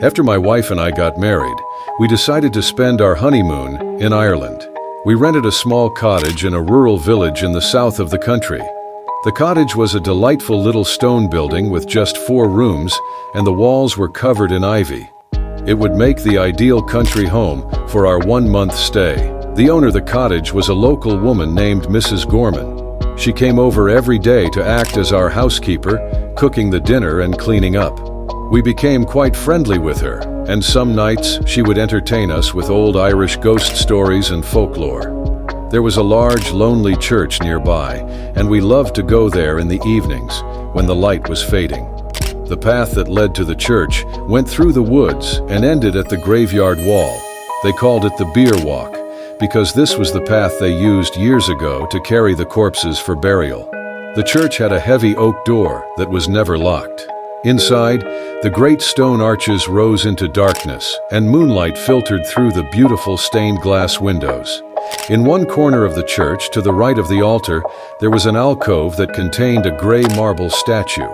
After my wife and I got married, we decided to spend our honeymoon in Ireland. We rented a small cottage in a rural village in the south of the country. The cottage was a delightful little stone building with just 4 rooms, and the walls were covered in ivy. It would make the ideal country home for our 1-month stay. The owner of the cottage was a local woman named Mrs. Gorman. She came over every day to act as our housekeeper, cooking the dinner and cleaning up. We became quite friendly with her, and some nights she would entertain us with old Irish ghost stories and folklore. There was a large, lonely church nearby, and we loved to go there in the evenings when the light was fading. The path that led to the church went through the woods and ended at the graveyard wall. They called it the bier walk, because this was the path they used years ago to carry the corpses for burial. The church had a heavy oak door that was never locked. Inside, the great stone arches rose into darkness, and moonlight filtered through the beautiful stained glass windows. In one corner of the church, to the right of the altar, there was an alcove that contained a gray marble statue.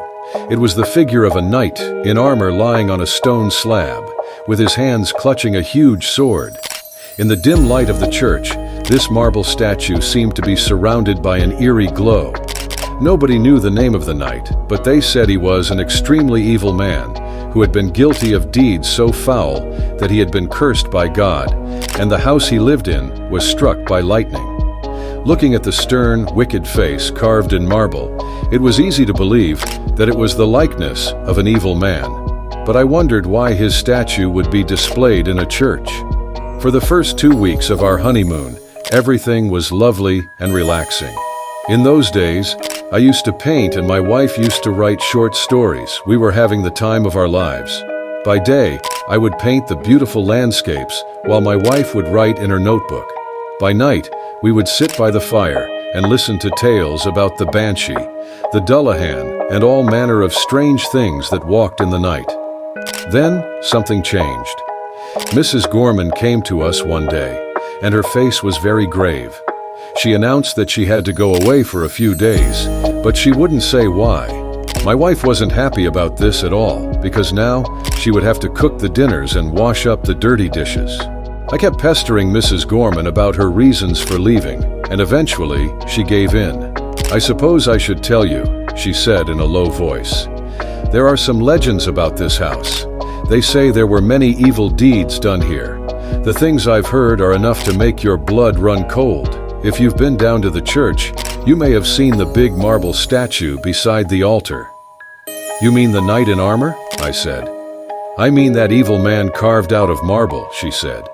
It was the figure of a knight in armor lying on a stone slab, with his hands clutching a huge sword. In the dim light of the church, this marble statue seemed to be surrounded by an eerie glow. Nobody knew the name of the knight, but they said he was an extremely evil man who had been guilty of deeds so foul that he had been cursed by God, and the house he lived in was struck by lightning. Looking at the stern, wicked face carved in marble, it was easy to believe that it was the likeness of an evil man. But I wondered why his statue would be displayed in a church. For the first 2 weeks of our honeymoon, everything was lovely and relaxing. In those days, I used to paint and my wife used to write short stories. We were having the time of our lives. By day, I would paint the beautiful landscapes while my wife would write in her notebook. By night, we would sit by the fire and listen to tales about the banshee, the Dullahan, and all manner of strange things that walked in the night. Then, something changed. Mrs. Gorman came to us one day, and her face was very grave. She announced that she had to go away for a few days, but she wouldn't say why. My wife wasn't happy about this at all, because now she would have to cook the dinners and wash up the dirty dishes. I kept pestering Mrs. Gorman about her reasons for leaving, and eventually she gave in. "I suppose I should tell you," she said in a low voice. "There are some legends about this house. They say there were many evil deeds done here. The things I've heard are enough to make your blood run cold. If you've been down to the church, you may have seen the big marble statue beside the altar." "You mean the knight in armor?" I said. "I mean that evil man carved out of marble," she said.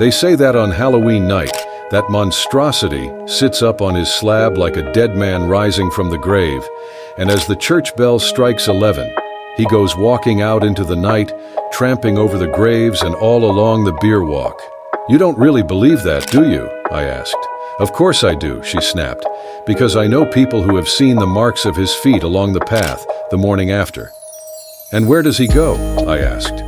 "They say that on Halloween night, that monstrosity sits up on his slab like a dead man rising from the grave, and as the church bell strikes 11, he goes walking out into the night, tramping over the graves and all along the bier walk." "You don't really believe that, do you?" I asked. "Of course I do," she snapped, "because I know people who have seen the marks of his feet along the path the morning after." "And where does he go?" I asked.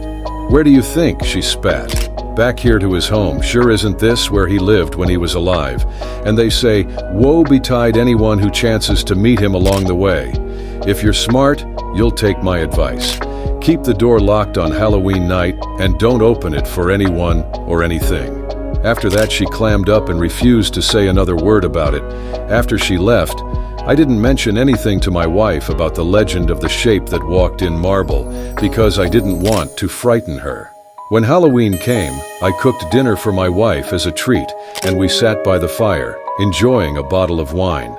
"Where do you think?" she spat. "Back here to his home. Sure isn't this where he lived when he was alive? And they say, woe betide anyone who chances to meet him along the way. If you're smart, you'll take my advice. Keep the door locked on Halloween night and don't open it for anyone or anything." After that, she clammed up and refused to say another word about it. After she left, I didn't mention anything to my wife about the legend of the shape that walked in marble, because I didn't want to frighten her. When Halloween came, I cooked dinner for my wife as a treat, and we sat by the fire, enjoying a bottle of wine.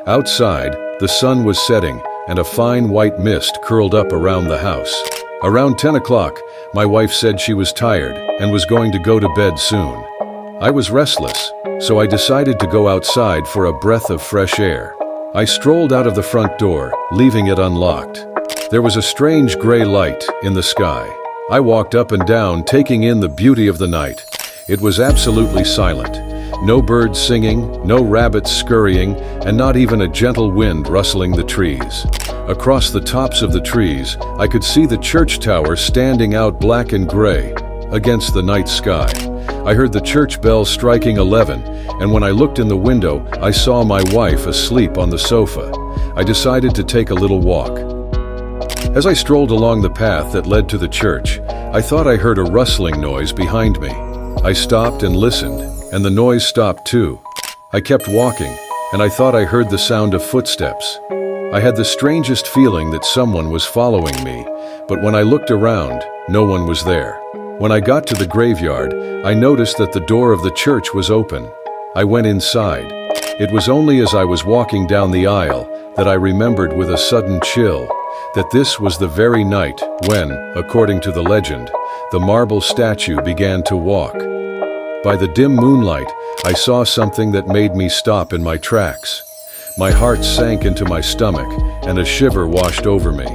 Outside, the sun was setting, and a fine white mist curled up around the house. Around 10 o'clock, my wife said she was tired and was going to go to bed soon. I was restless, so I decided to go outside for a breath of fresh air. I strolled out of the front door, leaving it unlocked. There was a strange gray light in the sky. I walked up and down, taking in the beauty of the night. It was absolutely silent. No birds singing, no rabbits scurrying, and not even a gentle wind rustling the trees. Across the tops of the trees, I could see the church tower standing out black and gray against the night sky. I heard the church bell striking 11, and when I looked in the window, I saw my wife asleep on the sofa. I decided to take a little walk. As I strolled along the path that led to the church, I thought I heard a rustling noise behind me. I stopped and listened, and the noise stopped too. I kept walking, and I thought I heard the sound of footsteps. I had the strangest feeling that someone was following me, but when I looked around, no one was there. When I got to the graveyard, I noticed that the door of the church was open. I went inside. It was only as I was walking down the aisle that I remembered with a sudden chill that this was the very night when, according to the legend, the marble statue began to walk. By the dim moonlight, I saw something that made me stop in my tracks. My heart sank into my stomach, and a shiver washed over me.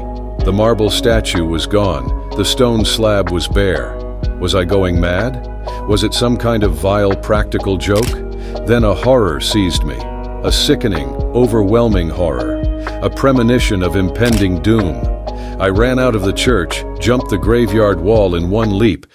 The marble statue was gone. The stone slab was bare. Was I going mad? Was it some kind of vile practical joke? Then a horror seized me. A sickening, overwhelming horror. A premonition of impending doom. I ran out of the church, jumped the graveyard wall in one leap,